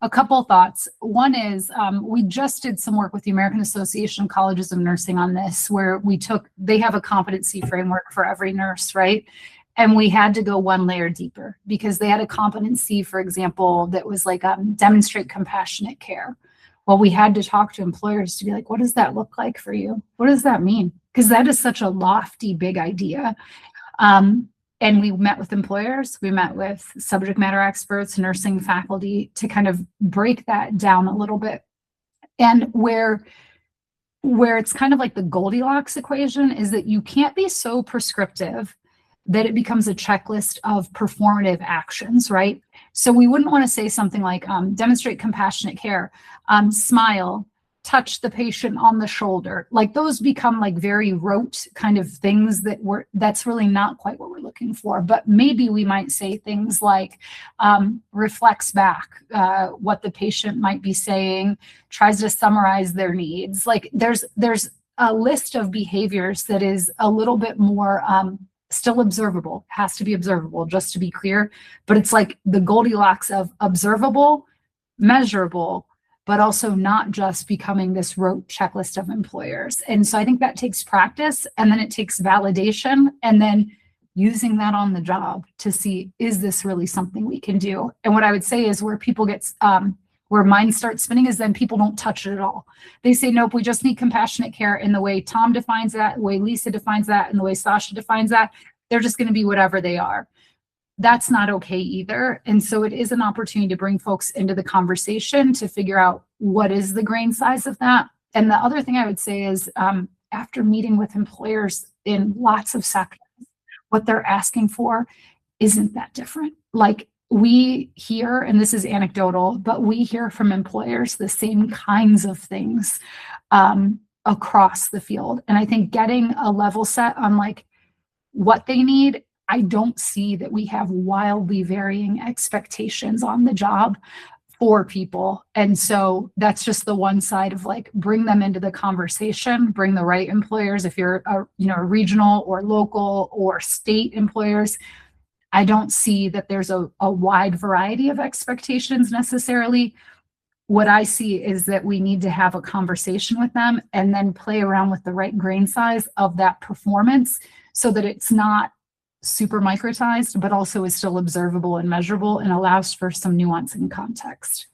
A couple thoughts. One is we just did some work with the American Association of Colleges of Nursing on this, where they have a competency framework for every nurse, right? And we had to go one layer deeper because they had a competency, for example, that was like demonstrate compassionate care. Well, we had to talk to employers to be like, what does that look like for you? What does that mean? Because that is such a lofty, big idea. And we met with employers, we met with subject matter experts, nursing faculty to kind of break that down a little bit. And where it's kind of like the Goldilocks equation is that you can't be so prescriptive that it becomes a checklist of performative actions, right? So we wouldn't want to say something like demonstrate compassionate care, smile, touch the patient on the shoulder. Like those become like very rote kind of things that's really not quite what we're looking for. But maybe we might say things like reflects back what the patient might be saying, tries to summarize their needs. Like there's a list of behaviors that is a little bit more still observable, has to be observable, just to be clear. But it's like the Goldilocks of observable, measurable, but also not just becoming this rote checklist of employers. And so I think that takes practice, and then it takes validation, and then using that on the job to see, is this really something we can do? And what I would say is where people get, where minds start spinning is then people don't touch it at all. They say, nope, we just need compassionate care in the way Tom defines that, the way Lisa defines that, and the way Sasha defines that. They're just gonna be whatever they are. That's not okay either. And so it is an opportunity to bring folks into the conversation to figure out what is the grain size of that. And the other thing I would say is after meeting with employers in lots of sectors, what they're asking for isn't that different. Like we hear, and this is anecdotal, but we hear from employers the same kinds of things across the field. And I think getting a level set on like what they need, I don't see that we have wildly varying expectations on the job for people. And so that's just the one side of like, bring them into the conversation, bring the right employers. If you're a regional or local or state employers, I don't see that there's a wide variety of expectations necessarily. What I see is that we need to have a conversation with them and then play around with the right grain size of that performance so that it's not super microtized, but also is still observable and measurable and allows for some nuance and context.